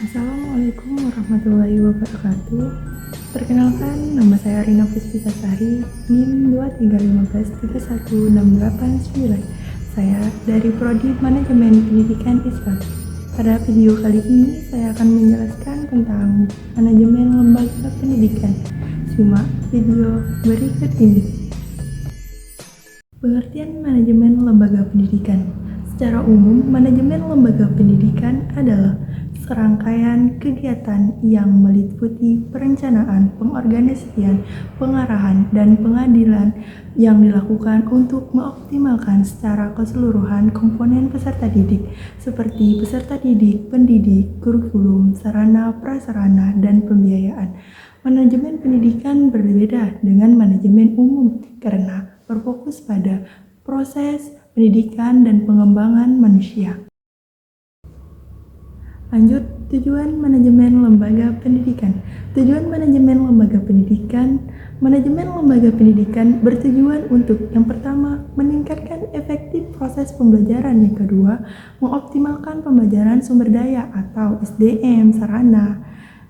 Assalamualaikum warahmatullahi wabarakatuh. Perkenalkan, nama saya Rina Puspitasari, NIM 235131689. Saya dari Prodi Manajemen Pendidikan Islam. Pada video kali ini, saya akan menjelaskan tentang manajemen lembaga pendidikan. Simak video berikut ini. Pengertian manajemen lembaga pendidikan. Secara umum, manajemen lembaga pendidikan adalah serangkaian kegiatan yang meliputi perencanaan, pengorganisasian, pengarahan, dan pengadilan yang dilakukan untuk mengoptimalkan secara keseluruhan komponen peserta didik, seperti peserta didik, pendidik, kurikulum, sarana, prasarana, dan pembiayaan. Manajemen pendidikan berbeda dengan manajemen umum karena berfokus pada proses pendidikan dan pengembangan manusia. Lanjut, tujuan manajemen lembaga pendidikan. Tujuan manajemen lembaga pendidikan bertujuan untuk yang pertama, meningkatkan efektif proses pembelajaran, yang kedua, mengoptimalkan pembelajaran sumber daya atau SDM, sarana,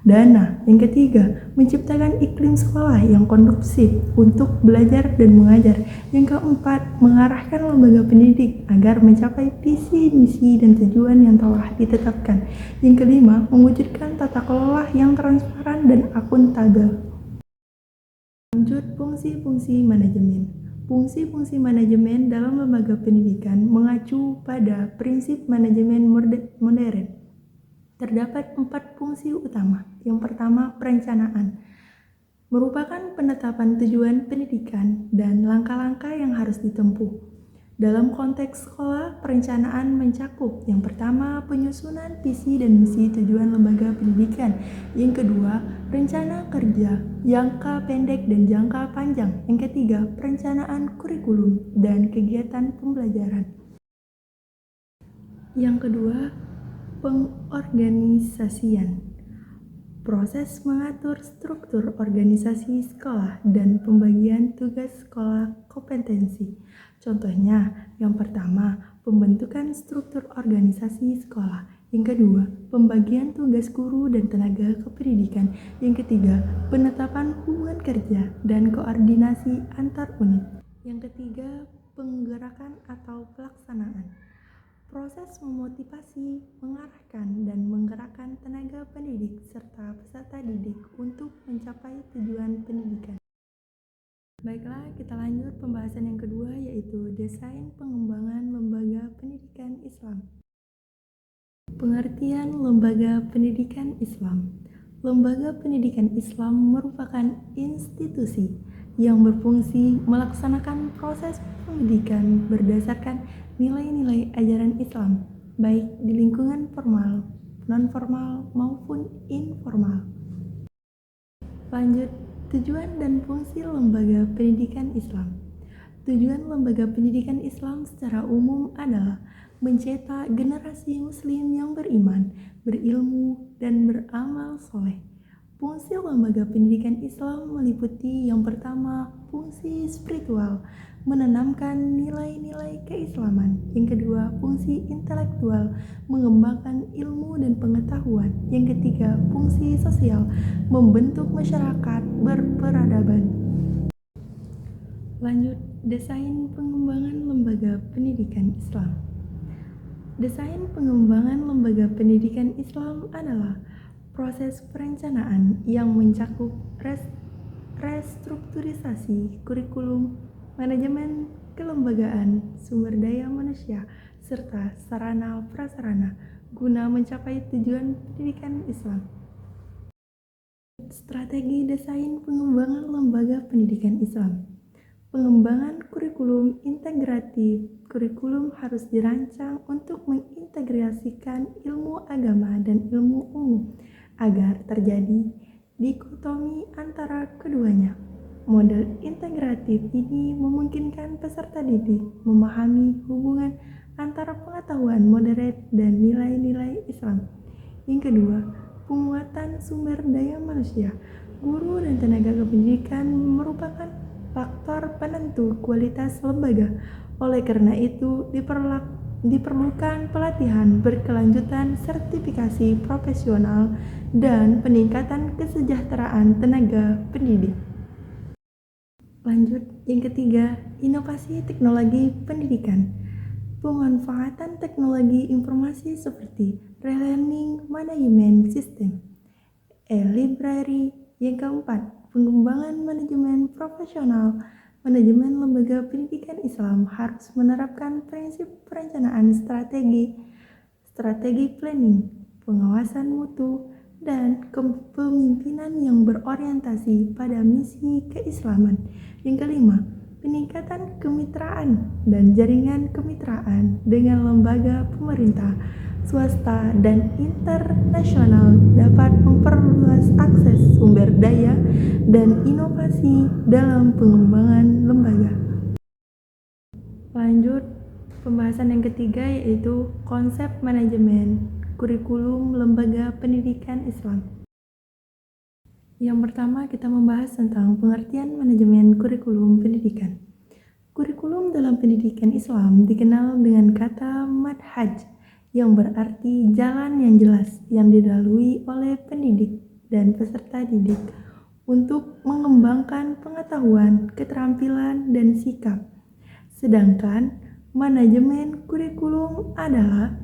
dana, yang ketiga, menciptakan iklim sekolah yang kondusif untuk belajar dan mengajar, yang keempat, mengarahkan lembaga pendidik agar mencapai visi, misi, dan tujuan yang telah ditetapkan, yang kelima, mewujudkan tata kelola yang transparan dan akuntabel. Lanjut, fungsi-fungsi manajemen. Fungsi-fungsi manajemen dalam lembaga pendidikan mengacu pada prinsip manajemen modern. Terdapat 4 fungsi utama. Yang pertama, perencanaan. Merupakan penetapan tujuan pendidikan dan langkah-langkah yang harus ditempuh. Dalam konteks sekolah, perencanaan mencakup yang pertama, penyusunan visi dan misi tujuan lembaga pendidikan. Yang kedua, rencana kerja, jangka pendek dan jangka panjang. Yang ketiga, perencanaan kurikulum dan kegiatan pembelajaran. Yang kedua, pengorganisasian. Proses mengatur struktur organisasi sekolah dan pembagian tugas sekolah kompetensi. Contohnya, yang pertama, pembentukan struktur organisasi sekolah. Yang kedua, pembagian tugas guru dan tenaga kependidikan. Yang ketiga, penetapan hubungan kerja dan koordinasi antar unit. Yang ketiga, penggerakan atau pelaksanaan. Proses memotivasi, mengarahkan, dan menggerakkan tenaga pendidik serta peserta didik untuk mencapai tujuan pendidikan. Baiklah, kita lanjut pembahasan yang kedua, yaitu desain pengembangan lembaga pendidikan Islam. Pengertian lembaga pendidikan Islam. Lembaga pendidikan Islam merupakan institusi yang berfungsi melaksanakan proses pendidikan berdasarkan nilai-nilai ajaran Islam, baik di lingkungan formal, non-formal, maupun informal. Lanjut, tujuan dan fungsi lembaga pendidikan Islam. Tujuan lembaga pendidikan Islam secara umum adalah mencetak generasi muslim yang beriman, berilmu, dan beramal soleh. Fungsi lembaga pendidikan Islam meliputi yang pertama, fungsi spiritual, menanamkan nilai-nilai keislaman. Yang kedua, fungsi intelektual, mengembangkan ilmu dan pengetahuan. Yang ketiga, fungsi sosial, membentuk masyarakat berperadaban. Lanjut, desain pengembangan lembaga pendidikan Islam. Desain pengembangan lembaga pendidikan Islam adalah proses perencanaan yang mencakup restrukturisasi kurikulum, manajemen kelembagaan, sumber daya manusia, serta sarana prasarana guna mencapai tujuan pendidikan Islam. Strategi desain pengembangan lembaga pendidikan Islam. Pengembangan kurikulum integratif. Kurikulum harus dirancang untuk mengintegrasikan ilmu agama dan ilmu umum agar terjadi dikotomi antara keduanya. Model integratif ini memungkinkan peserta didik memahami hubungan antara pengetahuan modern dan nilai-nilai Islam. Yang kedua, penguatan sumber daya manusia. Guru dan tenaga kependidikan merupakan faktor penentu kualitas lembaga. Oleh karena itu, diperlukan pelatihan berkelanjutan, sertifikasi profesional, dan peningkatan kesejahteraan tenaga pendidik. Lanjut, yang ketiga, inovasi teknologi pendidikan. Pemanfaatan teknologi informasi seperti relearning management system, e-library. Yang keempat, pengembangan manajemen profesional. Manajemen lembaga pendidikan Islam harus menerapkan prinsip perencanaan strategi planning, pengawasan mutu, dan kepemimpinan yang berorientasi pada misi keislaman. Yang kelima, peningkatan kemitraan dan jaringan kemitraan dengan lembaga pemerintah, swasta, dan internasional dapat memperluas akses sumber daya dan inovasi dalam pengembangan lembaga. Lanjut, pembahasan yang ketiga yaitu konsep manajemen kurikulum lembaga pendidikan Islam. Yang pertama, kita membahas tentang pengertian manajemen kurikulum pendidikan. Kurikulum dalam pendidikan Islam dikenal dengan kata manhaj, yang berarti jalan yang jelas yang dilalui oleh pendidik dan peserta didik untuk mengembangkan pengetahuan, keterampilan, dan sikap. Sedangkan manajemen kurikulum adalah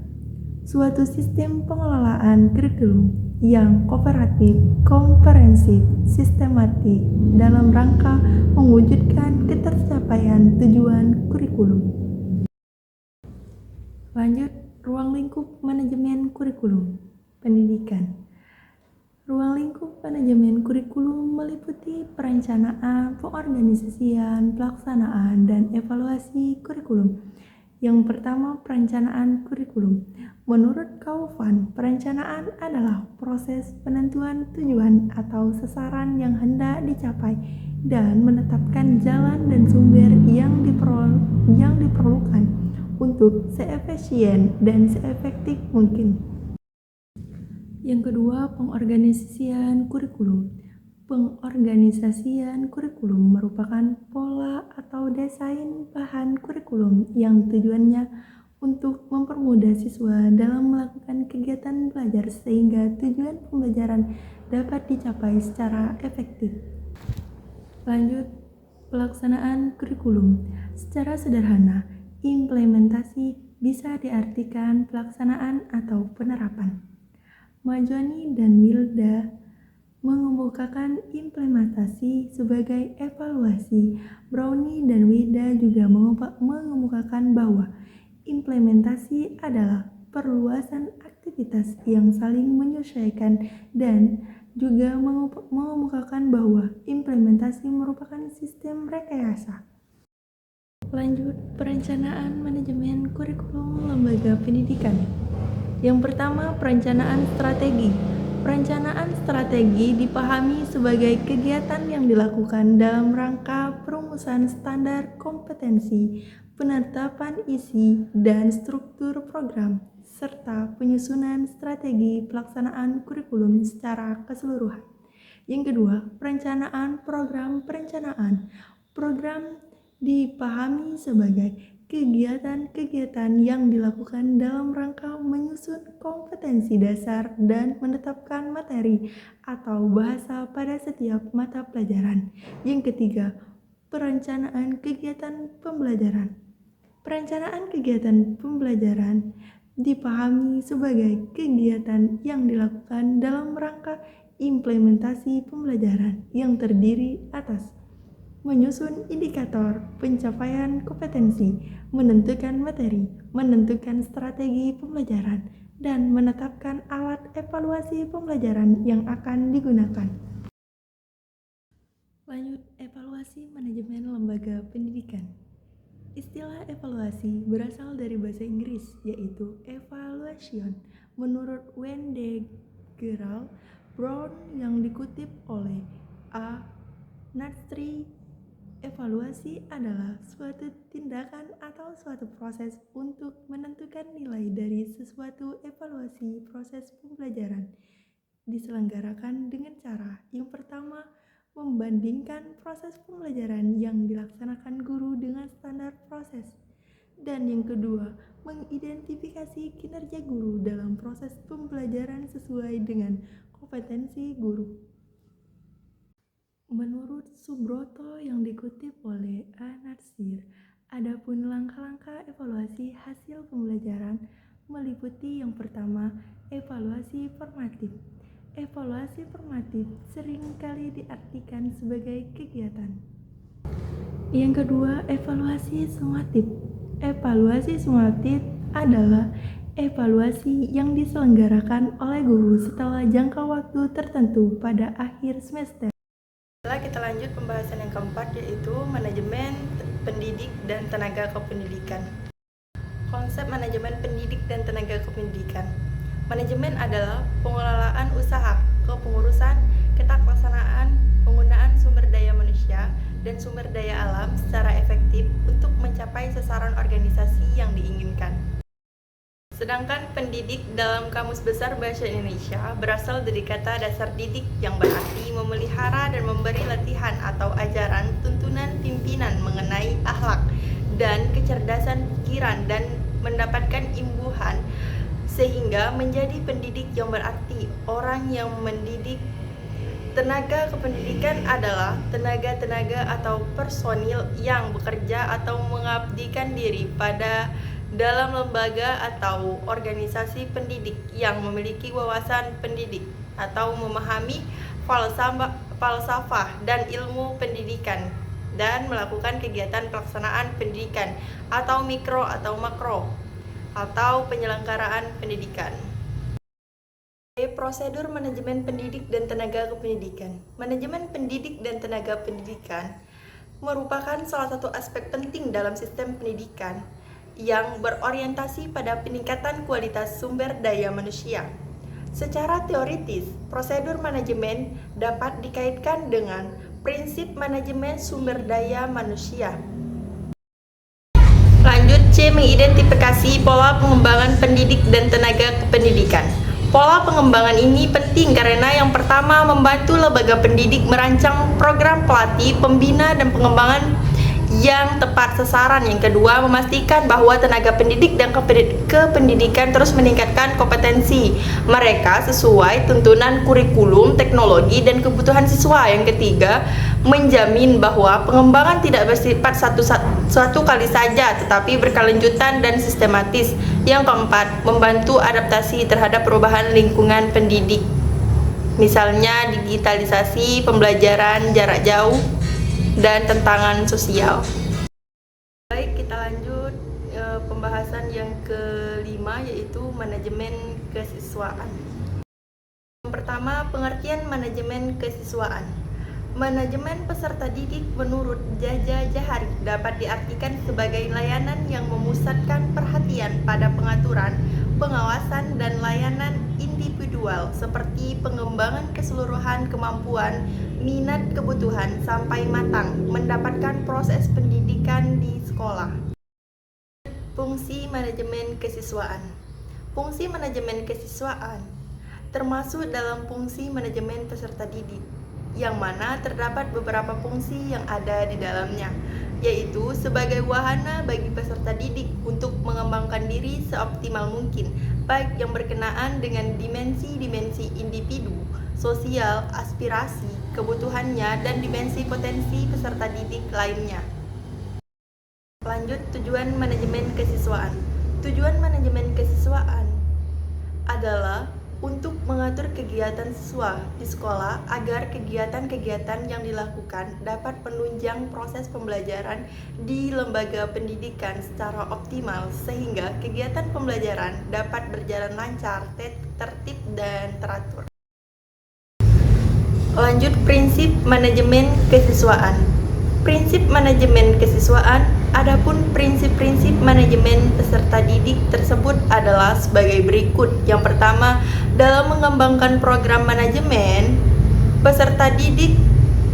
suatu sistem pengelolaan kurikulum yang kooperatif, komprehensif, sistematik dalam rangka mewujudkan ketercapaian tujuan kurikulum. Lanjut, ruang lingkup manajemen kurikulum pendidikan. Ruang lingkup manajemen kurikulum meliputi perencanaan, pengorganisasian, pelaksanaan, dan evaluasi kurikulum. Yang pertama, perencanaan kurikulum. Menurut Kaufman, perencanaan adalah proses penentuan tujuan atau sasaran yang hendak dicapai dan menetapkan jalan dan sumber yang diperlukan untuk seefisien dan seefektif mungkin. Yang kedua, pengorganisasian kurikulum. Pengorganisasian kurikulum merupakan pola atau desain bahan kurikulum yang tujuannya untuk mempermudah siswa dalam melakukan kegiatan belajar sehingga tujuan pembelajaran dapat dicapai secara efektif. Lanjut, pelaksanaan kurikulum. Secara sederhana, implementasi bisa diartikan pelaksanaan atau penerapan. Majoni dan Wilda mengemukakan implementasi sebagai evaluasi. Brownie dan Wida juga mengemukakan bahwa implementasi adalah perluasan aktivitas yang saling menyesuaikan dan juga mengemukakan bahwa implementasi merupakan sistem rekayasa. Lanjut, perencanaan manajemen kurikulum lembaga pendidikan. Yang pertama, perencanaan strategi. Perencanaan strategi dipahami sebagai kegiatan yang dilakukan dalam rangka perumusan standar kompetensi, penetapan isi dan struktur program, serta penyusunan strategi pelaksanaan kurikulum secara keseluruhan. Yang kedua, perencanaan program perencanaan. Program dipahami sebagai kegiatan-kegiatan yang dilakukan dalam rangka menyusun kompetensi dasar dan menetapkan materi atau bahasa pada setiap mata pelajaran. Yang ketiga, perencanaan kegiatan pembelajaran. Perencanaan kegiatan pembelajaran dipahami sebagai kegiatan yang dilakukan dalam rangka implementasi pembelajaran yang terdiri atas menyusun indikator pencapaian kompetensi, menentukan materi, menentukan strategi pembelajaran, dan menetapkan alat evaluasi pembelajaran yang akan digunakan. Lanjut, evaluasi manajemen lembaga pendidikan. Istilah evaluasi berasal dari bahasa Inggris, yaitu evaluation. Menurut Wendy Gerald Brown yang dikutip oleh A. Nursery, evaluasi adalah suatu tindakan atau suatu proses untuk menentukan nilai dari sesuatu. Evaluasi proses pembelajaran diselenggarakan dengan cara yang pertama, membandingkan proses pembelajaran yang dilaksanakan guru dengan standar proses. Dan yang kedua, mengidentifikasi kinerja guru dalam proses pembelajaran sesuai dengan kompetensi guru. Menurut Subroto yang dikutip oleh Anarsir, adapun langkah-langkah evaluasi hasil pembelajaran meliputi yang pertama, evaluasi formatif. Evaluasi formatif seringkali diartikan sebagai kegiatan. Yang kedua, evaluasi sumatif. Evaluasi sumatif adalah evaluasi yang diselenggarakan oleh guru setelah jangka waktu tertentu pada akhir semester. Setelah kita lanjut pembahasan yang keempat, yaitu manajemen pendidik dan tenaga kependidikan. Konsep manajemen pendidik dan tenaga kependidikan. Manajemen adalah pengelolaan usaha, kepengurusan, keterlaksanaan, penggunaan sumber daya manusia dan sumber daya alam secara efektif untuk mencapai sasaran organisasi yang diinginkan. Sedangkan pendidik dalam Kamus Besar Bahasa Indonesia berasal dari kata dasar didik yang berarti memelihara dan memberi latihan atau ajaran tuntunan pimpinan mengenai akhlak dan kecerdasan pikiran dan mendapatkan imbuhan sehingga menjadi pendidik yang berarti orang yang mendidik. Tenaga kependidikan adalah tenaga-tenaga atau personil yang bekerja atau mengabdikan diri pada dalam lembaga atau organisasi pendidik yang memiliki wawasan pendidik atau memahami falsafah dan ilmu pendidikan dan melakukan kegiatan pelaksanaan pendidikan atau mikro atau makro atau penyelenggaraan pendidikan. Prosedur manajemen pendidik dan tenaga kependidikan. Manajemen pendidik dan tenaga pendidikan merupakan salah satu aspek penting dalam sistem pendidikan yang berorientasi pada peningkatan kualitas sumber daya manusia. Secara teoritis, prosedur manajemen dapat dikaitkan dengan prinsip manajemen sumber daya manusia. Lanjut, C. Mengidentifikasi pola pengembangan pendidik dan tenaga kependidikan. Pola pengembangan ini penting karena yang pertama membantu lembaga pendidik merancang program pelatih, pembina, dan pengembangan yang tepat sasaran. Yang kedua, memastikan bahwa tenaga pendidik dan kependidikan terus meningkatkan kompetensi mereka sesuai tuntunan kurikulum, teknologi, dan kebutuhan siswa. Yang ketiga, menjamin bahwa pengembangan tidak bersifat suatu kali saja tetapi berkelanjutan dan sistematis. Yang keempat, membantu adaptasi terhadap perubahan lingkungan pendidik, misalnya digitalisasi, pembelajaran jarak jauh, dan tantangan sosial. Baik, kita lanjut pembahasan yang kelima, yaitu manajemen kesiswaan. Yang pertama, pengertian manajemen kesiswaan. Manajemen peserta didik menurut Jaja Jahari dapat diartikan sebagai layanan yang memusatkan perhatian pada pengaturan, pengawasan, dan layanan individual seperti pengembangan keseluruhan kemampuan, minat, kebutuhan sampai matang mendapatkan proses pendidikan di sekolah. Fungsi manajemen kesiswaan. Fungsi manajemen kesiswaan termasuk dalam fungsi manajemen peserta didik, yang mana terdapat beberapa fungsi yang ada di dalamnya, yaitu sebagai wahana bagi peserta didik untuk mengembangkan diri seoptimal mungkin, baik yang berkenaan dengan dimensi-dimensi individu, sosial, aspirasi, kebutuhannya, dan dimensi potensi peserta didik lainnya. Lanjut, tujuan manajemen kesiswaan. Tujuan manajemen kesiswaan adalah untuk mengatur kegiatan siswa di sekolah agar kegiatan-kegiatan yang dilakukan dapat menunjang proses pembelajaran di lembaga pendidikan secara optimal sehingga kegiatan pembelajaran dapat berjalan lancar, tertib, dan teratur. Lanjut, prinsip manajemen kesiswaan. Prinsip manajemen kesiswaan. Adapun prinsip-prinsip manajemen peserta didik tersebut adalah sebagai berikut. Yang pertama, dalam mengembangkan program manajemen peserta didik,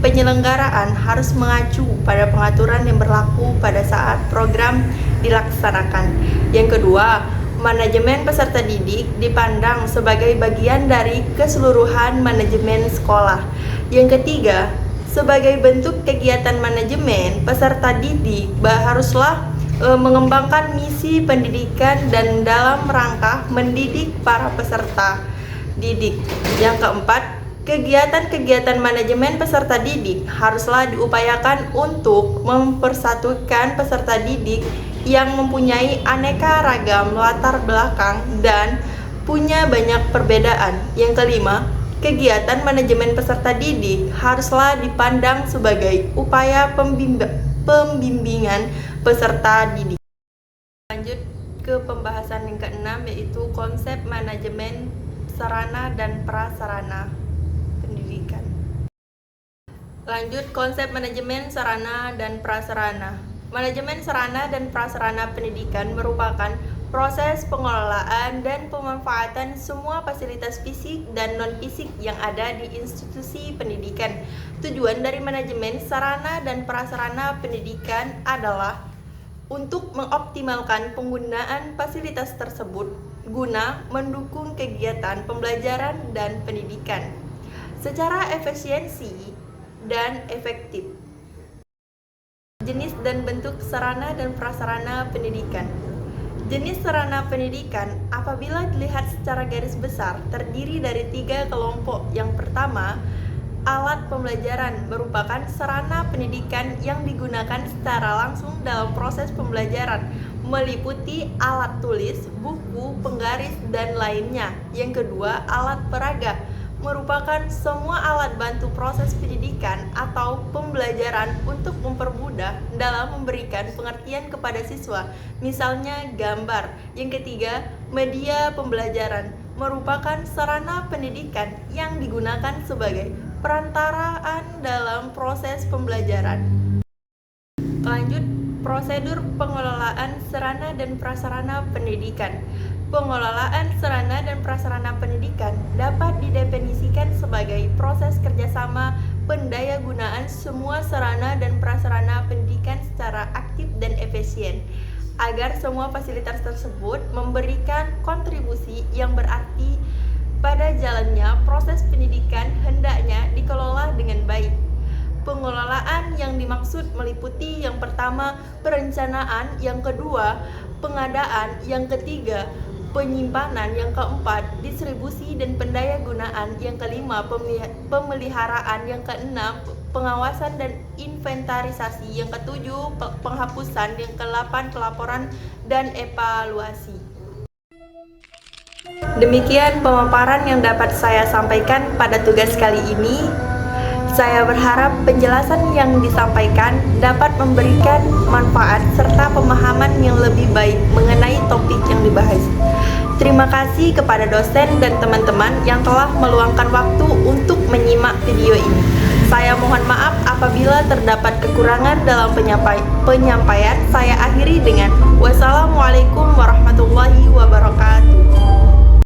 penyelenggaraan harus mengacu pada pengaturan yang berlaku pada saat program dilaksanakan. Yang kedua, manajemen peserta didik dipandang sebagai bagian dari keseluruhan manajemen sekolah. Yang ketiga, sebagai bentuk kegiatan manajemen, peserta didik haruslah mengembangkan misi pendidikan dan dalam rangka mendidik para peserta didik. Yang keempat, kegiatan-kegiatan manajemen peserta didik haruslah diupayakan untuk mempersatukan peserta didik yang mempunyai aneka ragam latar belakang dan punya banyak perbedaan. Yang kelima, kegiatan manajemen peserta didik haruslah dipandang sebagai upaya pembimbingan peserta didik. Lanjut ke pembahasan yang keenam, yaitu konsep manajemen sarana dan prasarana pendidikan. Lanjut, konsep manajemen sarana dan prasarana. Manajemen sarana dan prasarana pendidikan merupakan proses pengelolaan dan pemanfaatan semua fasilitas fisik dan non-fisik yang ada di institusi pendidikan. Tujuan dari manajemen sarana dan prasarana pendidikan adalah untuk mengoptimalkan penggunaan fasilitas tersebut guna mendukung kegiatan pembelajaran dan pendidikan secara efisiensi dan efektif. Jenis dan bentuk sarana dan prasarana pendidikan. Jenis sarana pendidikan apabila dilihat secara garis besar terdiri dari 3 kelompok. Yang pertama, alat pembelajaran merupakan sarana pendidikan yang digunakan secara langsung dalam proses pembelajaran, meliputi alat tulis, buku, penggaris, dan lainnya. Yang kedua, alat peraga merupakan semua alat bantu proses pendidikan atau pembelajaran untuk mempermudah dalam memberikan pengertian kepada siswa, misalnya gambar. Yang ketiga, media pembelajaran merupakan sarana pendidikan yang digunakan sebagai perantaraan dalam proses pembelajaran. Lanjut, prosedur pengelolaan sarana dan prasarana pendidikan. Pengelolaan sarana dan prasarana pendidikan dapat didefinisikan sebagai proses kerjasama pendayagunaan semua sarana dan prasarana pendidikan secara aktif dan efisien, agar semua fasilitas tersebut memberikan kontribusi yang berarti pada jalannya proses pendidikan hendaknya dikelola dengan baik. Pengelolaan yang dimaksud meliputi yang pertama, perencanaan, yang kedua, pengadaan, yang ketiga, penyimpanan, yang keempat, distribusi dan pendayagunaan, yang kelima, pemeliharaan, yang keenam, pengawasan dan inventarisasi, yang ketujuh, penghapusan, yang kedelapan, pelaporan dan evaluasi. Demikian pemaparan yang dapat saya sampaikan pada tugas kali ini. Saya berharap penjelasan yang disampaikan dapat memberikan manfaat serta pemahaman yang lebih baik mengenai topik yang dibahas. Terima kasih kepada dosen dan teman-teman yang telah meluangkan waktu untuk menyimak video ini. Saya mohon maaf apabila terdapat kekurangan dalam penyampaian. Saya akhiri dengan wassalamualaikum warahmatullahi wabarakatuh.